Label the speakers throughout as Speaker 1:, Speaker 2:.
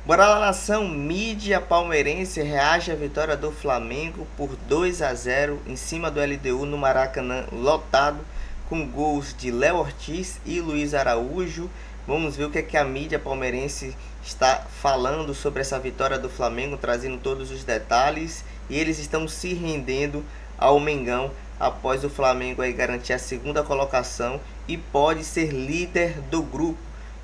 Speaker 1: Bora lá, nação. Mídia palmeirense reage à vitória do Flamengo por 2-0 em cima do LDU no Maracanã lotado, com gols de Léo Ortiz e Luiz Araújo. Vamos ver o que a mídia palmeirense está falando sobre essa vitória do Flamengo, trazendo todos os detalhes. E eles estão se rendendo ao Mengão após o Flamengo aí garantir a segunda colocação e pode ser líder do grupo.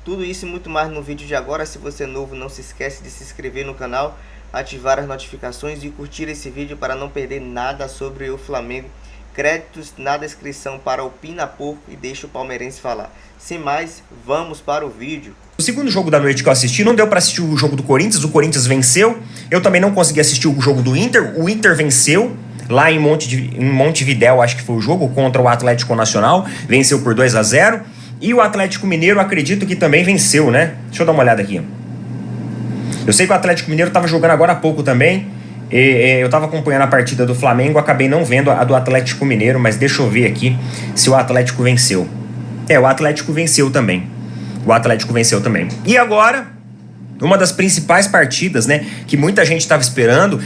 Speaker 1: Tudo isso e muito mais no vídeo de agora. Se você é novo, não se esquece de se inscrever no canal, ativar as notificações e curtir esse vídeo para não perder nada sobre o Flamengo. Créditos na descrição para o Pina Porco e deixa o palmeirense falar. Sem mais, vamos para o vídeo.
Speaker 2: O segundo jogo da noite que eu assisti, não deu para assistir o jogo do Corinthians, o Corinthians venceu. Eu também não consegui assistir o jogo do Inter, o Inter venceu. Lá em Montevidéu, acho que foi o jogo, contra o Atlético Nacional, venceu por 2-0. E o Atlético Mineiro, acredito que também venceu, né? Deixa eu dar uma olhada aqui. Eu sei que o Atlético Mineiro estava jogando agora há pouco também. Eu estava acompanhando a partida do Flamengo, acabei não vendo a do Atlético Mineiro, mas deixa eu ver aqui se o Atlético venceu. O Atlético venceu também. O Atlético venceu também. E agora, uma das principais partidas, né, que muita gente estava esperando,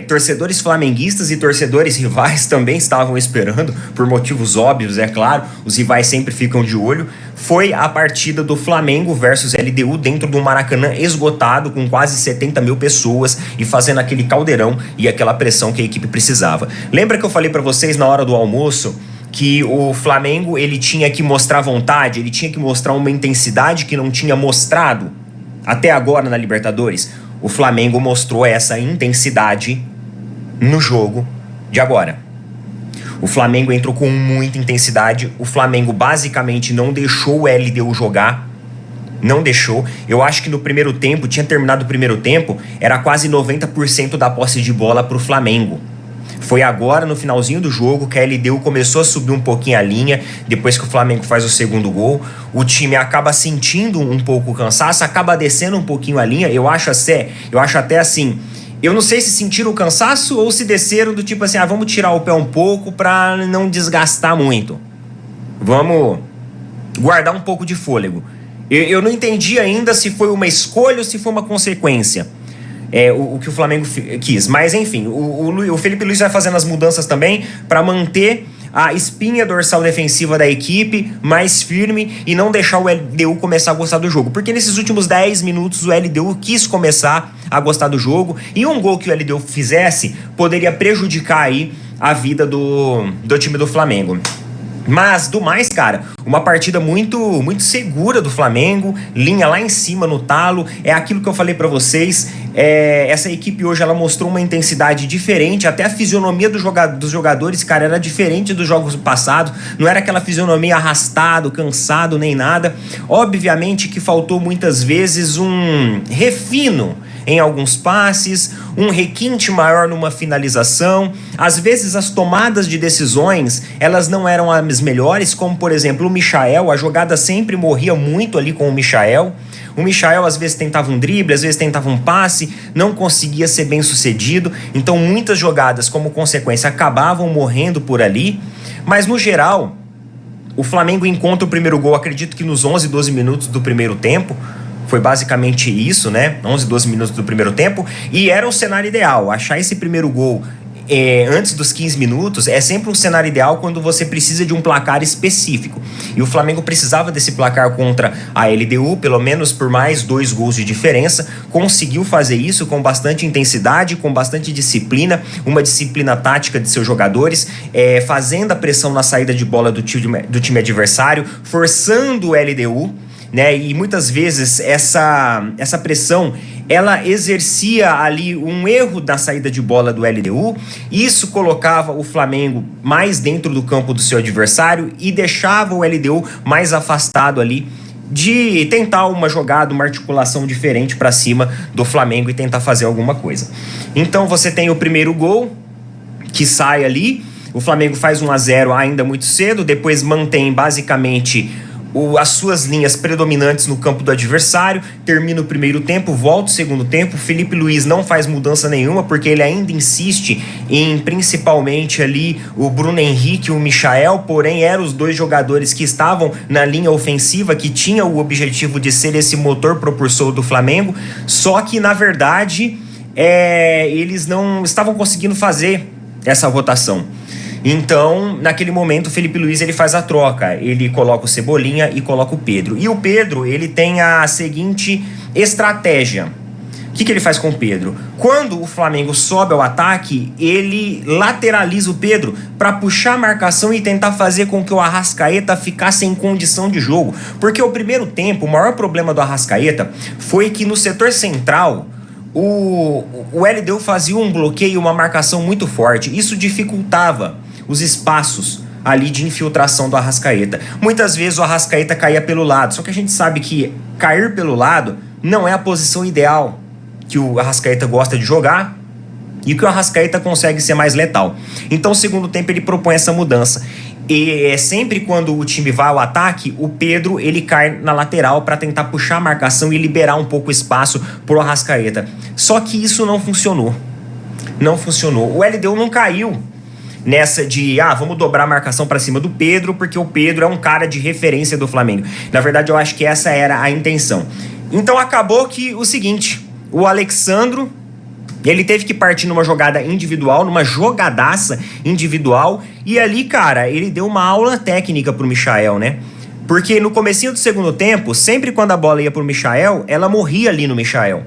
Speaker 2: torcedores flamenguistas e torcedores rivais também estavam esperando, por motivos óbvios, é claro, os rivais sempre ficam de olho, foi a partida do Flamengo versus LDU dentro do Maracanã esgotado, com quase 70 mil pessoas e fazendo aquele caldeirão e aquela pressão que a equipe precisava. Lembra que eu falei para vocês na hora do almoço que o Flamengo ele tinha que mostrar vontade, ele tinha que mostrar uma intensidade que não tinha mostrado até agora na Libertadores? O Flamengo mostrou essa intensidade no jogo de agora. O Flamengo entrou com muita intensidade. O Flamengo basicamente não deixou o LDU jogar. Não deixou. Eu acho que no primeiro tempo, tinha terminado o primeiro tempo, era quase 90% da posse de bola para o Flamengo. Foi agora, no finalzinho do jogo, que a LDU começou a subir um pouquinho a linha, depois que o Flamengo faz o segundo gol. O time acaba sentindo um pouco o cansaço, acaba descendo um pouquinho a linha. Eu acho até assim, eu não sei se sentiram o cansaço ou se desceram do tipo assim, vamos tirar o pé um pouco para não desgastar muito. Vamos guardar um pouco de fôlego. Eu não entendi ainda se foi uma escolha ou se foi uma consequência. O que o Flamengo quis. Mas enfim, o Felipe Luiz vai fazendo as mudanças também para manter a espinha dorsal defensiva da equipe mais firme e não deixar o LDU começar a gostar do jogo. Porque nesses últimos 10 minutos o LDU quis começar a gostar do jogo e um gol que o LDU fizesse poderia prejudicar aí a vida do time do Flamengo. Mas, do mais, cara, uma partida muito segura do Flamengo, linha lá em cima no talo, é aquilo que eu falei pra vocês, essa equipe hoje ela mostrou uma intensidade diferente, até a fisionomia dos jogadores, cara, era diferente dos jogos passados, não era aquela fisionomia arrastado, cansado, nem nada. Obviamente que faltou muitas vezes um refino em alguns passes, um requinte maior numa finalização. Às vezes as tomadas de decisões, elas não eram as melhores, como por exemplo o Michael, a jogada sempre morria muito ali com o Michael. O Michael às vezes tentava um drible, às vezes tentava um passe, não conseguia ser bem sucedido, então muitas jogadas como consequência acabavam morrendo por ali, mas no geral o Flamengo encontra o primeiro gol, acredito que nos 11, 12 minutos do primeiro tempo. Foi basicamente isso, né? 11, 12 minutos do primeiro tempo. E era um cenário ideal. Achar esse primeiro gol antes dos 15 minutos é sempre um cenário ideal quando você precisa de um placar específico. E o Flamengo precisava desse placar contra a LDU, pelo menos por mais 2 gols de diferença. Conseguiu fazer isso com bastante intensidade, com bastante disciplina, uma disciplina tática de seus jogadores, fazendo a pressão na saída de bola do time adversário, forçando o LDU, né? E muitas vezes essa pressão ela exercia ali um erro na saída de bola do LDU. Isso colocava o Flamengo mais dentro do campo do seu adversário e deixava o LDU mais afastado ali de tentar uma jogada, uma articulação diferente para cima do Flamengo e tentar fazer alguma coisa. Então você tem o primeiro gol que sai ali, o Flamengo faz 1-0 ainda muito cedo, depois mantém basicamente as suas linhas predominantes no campo do adversário, termina o primeiro tempo, volta o segundo tempo, Felipe Luiz não faz mudança nenhuma, porque ele ainda insiste em principalmente ali o Bruno Henrique e o Michael, porém eram os dois jogadores que estavam na linha ofensiva, que tinha o objetivo de ser esse motor propulsor do Flamengo, só que na verdade eles não estavam conseguindo fazer essa rotação. Então, naquele momento, o Felipe Luiz ele faz a troca. Ele coloca o Cebolinha e coloca o Pedro. E o Pedro, ele tem a seguinte estratégia. O que ele faz com o Pedro? Quando o Flamengo sobe ao ataque, ele lateraliza o Pedro para puxar a marcação e tentar fazer com que o Arrascaeta ficasse em condição de jogo. Porque o primeiro tempo, o maior problema do Arrascaeta foi que no setor central, o LDU fazia um bloqueio, uma marcação muito forte. Isso dificultava os espaços ali de infiltração do Arrascaeta. Muitas vezes o Arrascaeta caía pelo lado, só que a gente sabe que cair pelo lado não é a posição ideal que o Arrascaeta gosta de jogar e que o Arrascaeta consegue ser mais letal. Então, no segundo tempo, ele propõe essa mudança. E sempre quando o time vai ao ataque, o Pedro ele cai na lateral para tentar puxar a marcação e liberar um pouco o espaço pro Arrascaeta. Só que isso não funcionou. Não funcionou. O LDU não caiu nessa de, vamos dobrar a marcação para cima do Pedro, porque o Pedro é um cara de referência do Flamengo. Na verdade, eu acho que essa era a intenção. Então acabou que o seguinte, o Alexandro, ele teve que partir numa jogada individual, numa jogadaça individual, e ali, cara, ele deu uma aula técnica pro Michael, né? Porque no comecinho do segundo tempo, sempre quando a bola ia pro Michael, ela morria ali no Michael.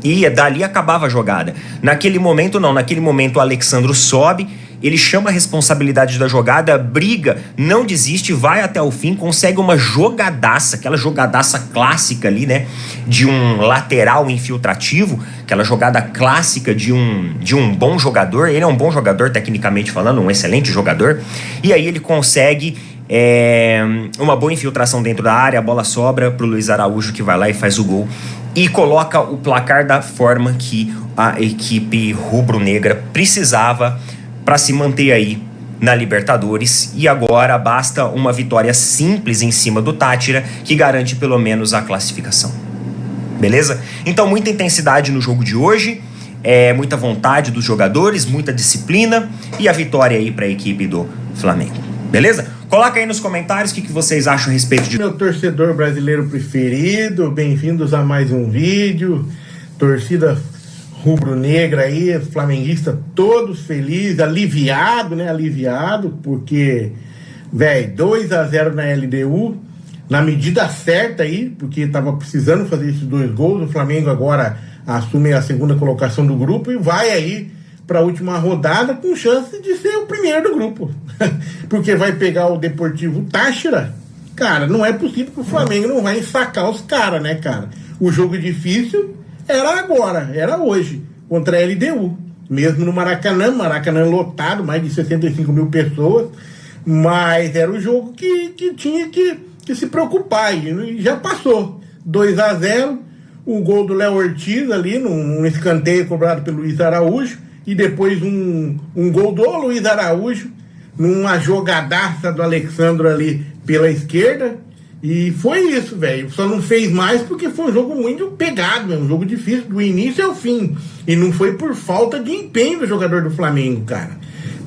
Speaker 2: E dali acabava a jogada. Naquele momento não, naquele momento o Alexandro sobe, ele chama a responsabilidade da jogada, briga, não desiste, vai até o fim, consegue uma jogadaça, aquela jogadaça clássica ali, né? De um lateral infiltrativo, aquela jogada clássica de um bom jogador. Ele é um bom jogador, tecnicamente falando, um excelente jogador. E aí ele consegue uma boa infiltração dentro da área, a bola sobra pro Luiz Araújo, que vai lá e faz o gol. E coloca o placar da forma que a equipe rubro-negra precisava para se manter aí na Libertadores. E agora basta uma vitória simples em cima do Táchira, que garante pelo menos a classificação. Beleza? Então, muita intensidade no jogo de hoje, muita vontade dos jogadores, muita disciplina e a vitória aí para a equipe do Flamengo. Beleza? Coloca aí nos comentários o que vocês acham a respeito de...
Speaker 3: Meu torcedor brasileiro preferido, bem-vindos a mais um vídeo. Torcida rubro-negra aí, flamenguista todos felizes, aliviado, né? Aliviado, porque, 2-0 na LDU, na medida certa aí, porque tava precisando fazer esses 2 gols. O Flamengo agora assume a segunda colocação do grupo e vai aí para a última rodada com chance de ser o primeiro do grupo. Porque vai pegar o Deportivo Táchira. Cara, não é possível que o Flamengo não vai ensacar os caras, né, cara? O jogo difícil era agora, era hoje, contra a LDU. Mesmo no Maracanã lotado, mais de 65 mil pessoas. Mas era o jogo que tinha que se preocupar. E já passou. 2-0, o gol do Léo Ortiz ali, num escanteio cobrado pelo Luiz Araújo. E depois um gol do Luiz Araújo, numa jogadaça do Alexandro ali pela esquerda. E foi isso, velho. Só não fez mais porque foi um jogo muito pegado, um jogo difícil do início ao fim. E não foi por falta de empenho do jogador do Flamengo, cara.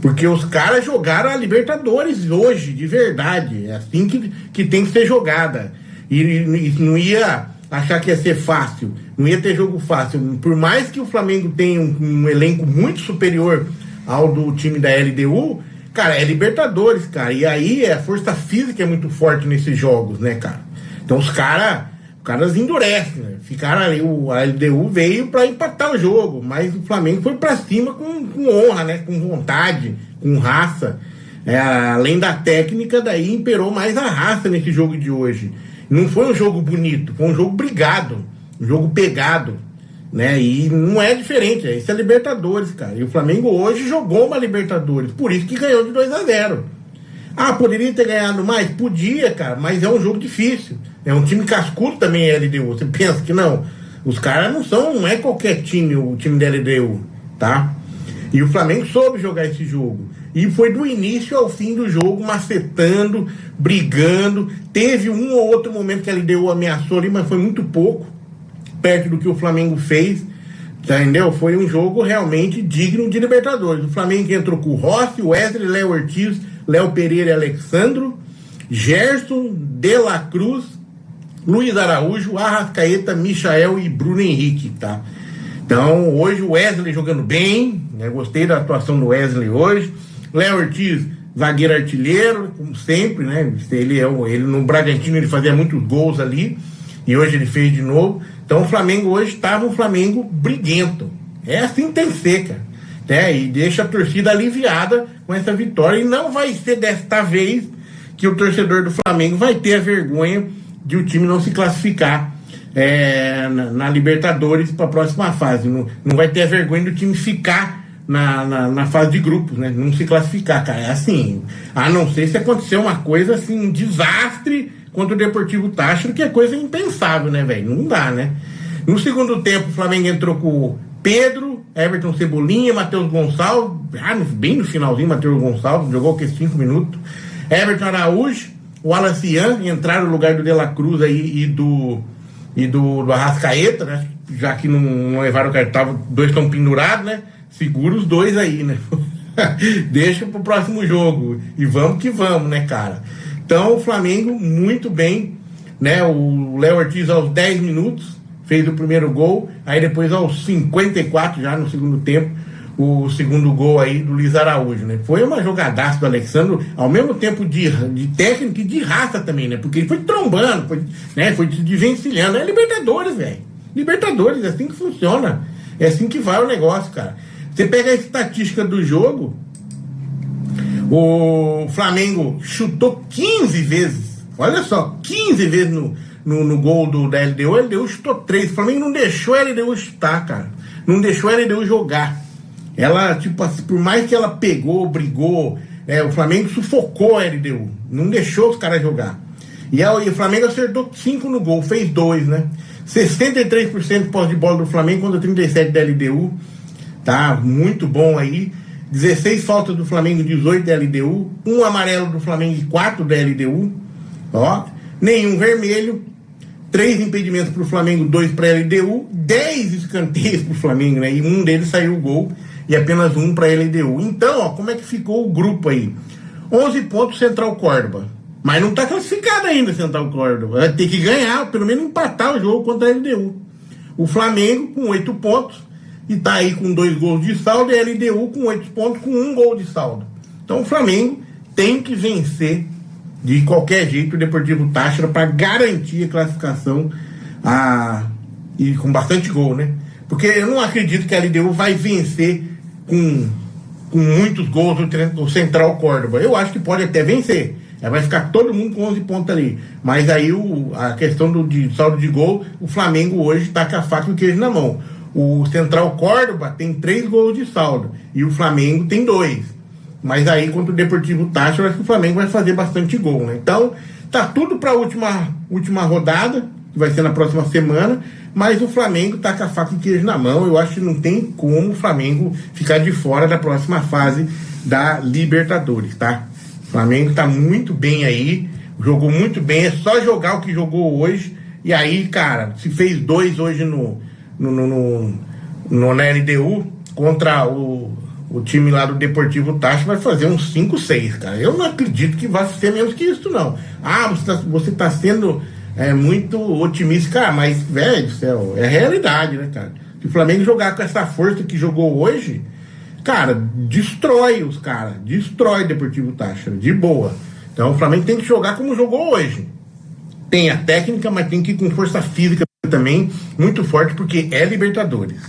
Speaker 3: Porque os caras jogaram a Libertadores hoje, de verdade. É assim que tem que ser jogada. E não ia achar que ia ser fácil. Não ia ter jogo fácil. Por mais que o Flamengo tenha um elenco muito superior ao do time da LDU, cara, é Libertadores, cara. E aí a força física é muito forte nesses jogos, né, cara? Então os caras endurecem, né? Ficaram ali, a LDU veio para empatar o jogo, mas o Flamengo foi para cima com honra, né? Com vontade, com raça. Além da técnica, daí imperou mais a raça nesse jogo de hoje. Não foi um jogo bonito, foi um jogo brigado, um jogo pegado, né? E não é diferente, isso é Libertadores, cara. E o Flamengo hoje jogou uma Libertadores, por isso que ganhou de 2-0. Poderia ter ganhado mais? Podia, cara, mas é um jogo difícil. É um time cascudo também, a LDU. Você pensa que não? Os caras não é qualquer time, o time da LDU, tá? E o Flamengo soube jogar esse jogo. e foi do início ao fim do jogo, macetando, brigando. Teve um ou outro momento que a LDU ameaçou ali, mas foi muito pouco, perto do que o Flamengo fez, entendeu? Foi um jogo realmente digno de Libertadores. O Flamengo entrou com o Rossi, Wesley, Léo Ortiz, Léo Pereira e Alexandro, Gerson, De La Cruz, Luiz Araújo, Arrascaeta, Michael e Bruno Henrique, tá? Então, hoje o Wesley jogando bem, né? Gostei da atuação do Wesley hoje. Léo Ortiz, zagueiro artilheiro, como sempre, né? Ele no Bragantino ele fazia muitos gols ali, e hoje ele fez de novo. Então, o Flamengo hoje estava um Flamengo briguento. É assim que tem que ser, cara. Né? E deixa a torcida aliviada com essa vitória. E não vai ser desta vez que o torcedor do Flamengo vai ter a vergonha de o time não se classificar na Libertadores para a próxima fase. Não vai ter a vergonha do time ficar na fase de grupos, né? Não se classificar, cara. É assim, a não ser se acontecer uma coisa assim, um desastre contra o Deportivo Táchira, que é coisa impensável, né, velho? Não dá, né? No segundo tempo, o Flamengo entrou com Pedro, Everton Cebolinha, Matheus Gonçalves, bem no finalzinho, Matheus Gonçalves, jogou aqui 5 minutos. Everton Araújo, o Alacian entraram no lugar do De La Cruz aí e do Arrascaeta, né? Já que não levaram o cartão, dois estão pendurados, né? Segura os dois aí, né? Deixa pro próximo jogo. E vamos que vamos, né, cara? Então, o Flamengo, muito bem, né? O Léo Ortiz, aos 10 minutos, fez o primeiro gol. Aí, depois, aos 54, já no segundo tempo, o segundo gol aí do Luiz Araújo, né? Foi uma jogadaça do Alexandre, ao mesmo tempo de técnico e de raça também, né? Porque ele foi trombando, foi desvencilhando. É Libertadores, velho. Libertadores, é assim que funciona. É assim que vai o negócio, cara. Você pega a estatística do jogo, o Flamengo chutou 15 vezes. Olha só, 15 vezes no gol da LDU. A LDU chutou 3. O Flamengo não deixou a LDU chutar, cara. Não deixou a LDU jogar. Ela, tipo assim, por mais que ela pegou, brigou, o Flamengo sufocou a LDU. Não deixou os caras jogar. E o Flamengo acertou 5 no gol, fez 2, né? 63% de posse de bola do Flamengo contra 37% da LDU. Tá, muito bom aí. 16 faltas do Flamengo, 18 da LDU. 1 amarelo do Flamengo e 4 da LDU. Ó, nenhum vermelho. 3 impedimentos pro Flamengo, 2 pra LDU. 10 escanteios pro Flamengo, né? E um deles saiu o gol. E apenas 1 pra LDU. Então, ó, como é que ficou o grupo aí? 11 pontos Central Córdoba. Mas não tá classificado ainda Central Córdoba. Vai ter que ganhar, pelo menos empatar o jogo contra a LDU. O Flamengo com 8 pontos. E tá aí com 2 gols de saldo, e a LDU com 8 pontos, com 1 gol de saldo. Então o Flamengo tem que vencer de qualquer jeito o Deportivo Táchira para garantir a classificação e com bastante gol, né? Porque eu não acredito que a LDU vai vencer com muitos gols o Central Córdoba. Eu acho que pode até vencer. Vai ficar todo mundo com 11 pontos ali. Mas aí a questão de saldo de gol, o Flamengo hoje tá com a faca e o queijo na mão. O Central Córdoba tem 3 gols de saldo e o Flamengo tem 2. Mas aí contra o Deportivo Táchira, eu acho que o Flamengo vai fazer bastante gol, né? Então, tá tudo para a última rodada, que vai ser na próxima semana, mas o Flamengo tá com a faca e queijo na mão. Eu acho que não tem como o Flamengo ficar de fora da próxima fase da Libertadores, tá? O Flamengo tá muito bem aí, jogou muito bem, é só jogar o que jogou hoje. E aí, cara, se fez 2 hoje na LDU contra o time lá do Deportivo Táchira, vai fazer uns 5-6, cara. Eu não acredito que vai ser menos que isso, não. Você tá sendo muito otimista, cara, mas, velho do céu, é realidade, né, cara? Se o Flamengo jogar com essa força que jogou hoje, cara, destrói os caras, destrói o Deportivo Táchira, de boa. Então o Flamengo tem que jogar como jogou hoje. Tem a técnica, mas tem que ir com força física também muito forte, porque é Libertadores.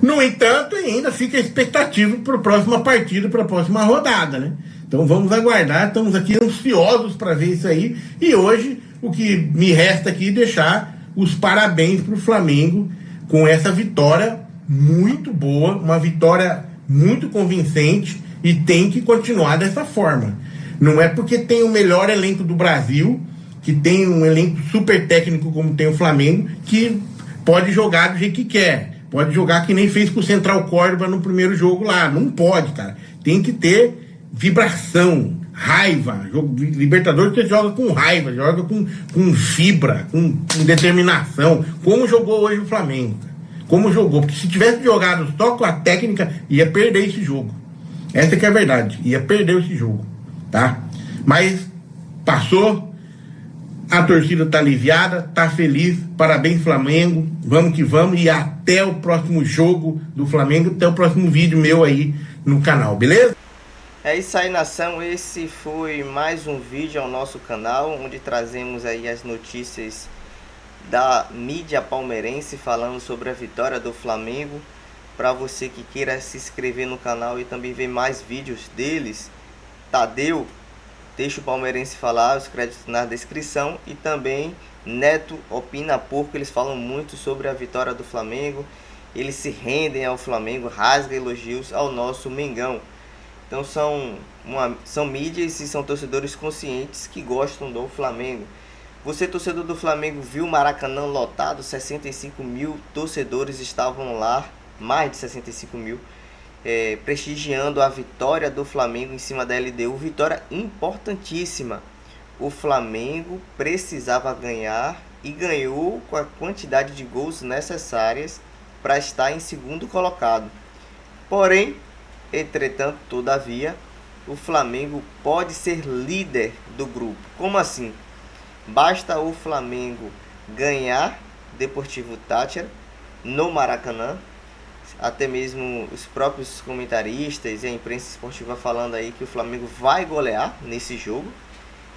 Speaker 3: No entanto, ainda fica a expectativa para a próxima partida, para a próxima rodada, né? Então vamos aguardar, estamos aqui ansiosos para ver isso aí. E hoje o que me resta aqui é deixar os parabéns para o Flamengo com essa vitória muito boa, uma vitória muito convincente, e tem que continuar dessa forma. Não é porque tem o melhor elenco do Brasil, que tem um elenco super técnico como tem o Flamengo, que pode jogar do jeito que quer. Pode jogar que nem fez com o Central Córdoba no primeiro jogo lá. Não pode, cara. Tem que ter vibração, raiva. Libertadores você joga com raiva, joga com fibra, com determinação. Como jogou hoje o Flamengo. Como jogou. Porque se tivesse jogado só com a técnica, ia perder esse jogo. Essa que é a verdade. Ia perder esse jogo. Tá? Mas passou. A torcida tá aliviada, tá feliz. Parabéns, Flamengo. Vamos que vamos. E até o próximo jogo do Flamengo. Até o próximo vídeo meu aí no canal, beleza?
Speaker 1: É isso aí, nação. Esse foi mais um vídeo ao nosso canal, onde trazemos aí as notícias da mídia palmeirense falando sobre a vitória do Flamengo. Para você que queira se inscrever no canal e também ver mais vídeos deles, Tadeu, deixa o palmeirense falar, os créditos na descrição. E também Neto Opina Porco, eles falam muito sobre a vitória do Flamengo. Eles se rendem ao Flamengo, rasgam elogios ao nosso Mengão. Então são mídias e são torcedores conscientes que gostam do Flamengo. Você, torcedor do Flamengo, viu o Maracanã lotado? 65 mil torcedores estavam lá, mais de 65 mil, prestigiando a vitória do Flamengo em cima da LDU. Vitória importantíssima. O Flamengo precisava ganhar e ganhou com a quantidade de gols necessárias para estar em segundo colocado. Porém, entretanto, todavia, o Flamengo pode ser líder do grupo. Como assim? Basta o Flamengo ganhar Deportivo Táchira no Maracanã. Até mesmo os próprios comentaristas e a imprensa esportiva falando aí que o Flamengo vai golear nesse jogo.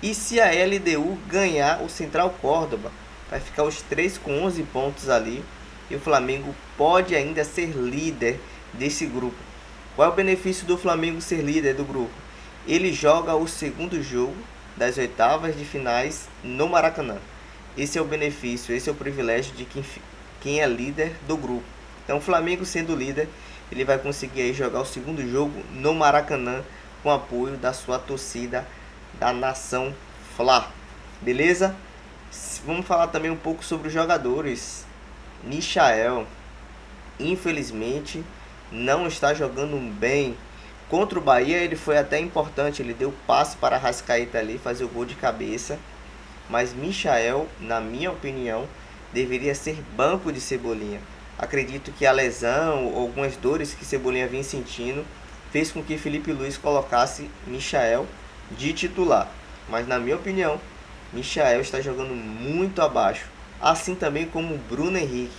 Speaker 1: E se a LDU ganhar o Central Córdoba, vai ficar os três com 11 pontos ali. E o Flamengo pode ainda ser líder desse grupo. Qual é o benefício do Flamengo ser líder do grupo? Ele joga o segundo jogo das oitavas de finais no Maracanã. Esse é o benefício, esse é o privilégio de quem é líder do grupo. Então o Flamengo sendo líder, ele vai conseguir aí jogar o segundo jogo no Maracanã com apoio da sua torcida da Nação Fla. Beleza? Vamos falar também um pouco sobre os jogadores. Michael, infelizmente, não está jogando bem. Contra o Bahia ele foi até importante, ele deu passe para Arrascaeta ali fazer o gol de cabeça. Mas Michael, na minha opinião, deveria ser banco de Cebolinha. Acredito que a lesão ou algumas dores que Cebolinha vinha sentindo fez com que Felipe Luiz colocasse Michael de titular. Mas na minha opinião, Michael está jogando muito abaixo. Assim também como Bruno Henrique.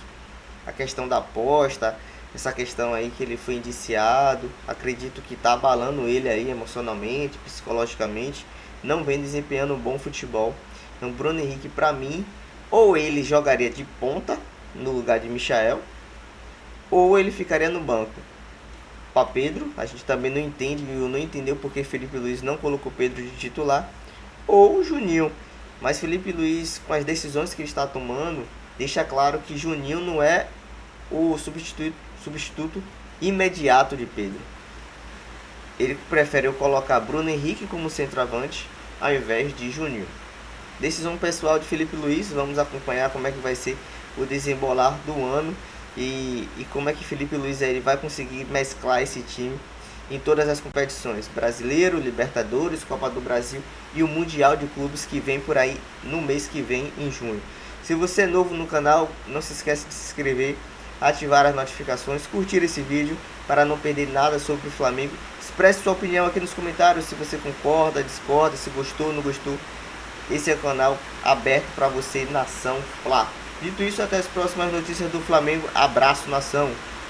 Speaker 1: A questão da aposta, essa questão aí que ele foi indiciado, acredito que está abalando ele aí emocionalmente, psicologicamente. Não vem desempenhando um bom futebol. Então Bruno Henrique, para mim, ou ele jogaria de ponta no lugar de Michael, ou ele ficaria no banco. Para Pedro, a gente também não entende, não entendeu porque Felipe Luiz não colocou Pedro de titular, ou Juninho. Mas Felipe Luiz, com as decisões que ele está tomando, deixa claro que Juninho não é o substituto imediato de Pedro. Ele prefere colocar Bruno Henrique como centroavante ao invés de Juninho. Decisão pessoal de Felipe Luiz, vamos acompanhar como é que vai ser o desembolar do ano e como é que Felipe Luiz ele vai conseguir mesclar esse time em todas as competições, Brasileiro, Libertadores, Copa do Brasil e o Mundial de Clubes que vem por aí no mês que vem, em junho. Se você é novo no canal, não se esqueça de se inscrever, ativar as notificações, curtir esse vídeo para não perder nada sobre o Flamengo. Expresse sua opinião aqui nos comentários, se você concorda, discorda, se gostou, não gostou. Esse é o canal aberto para você, Nação Fla. Dito isso, até as próximas notícias do Flamengo. Abraço, nação!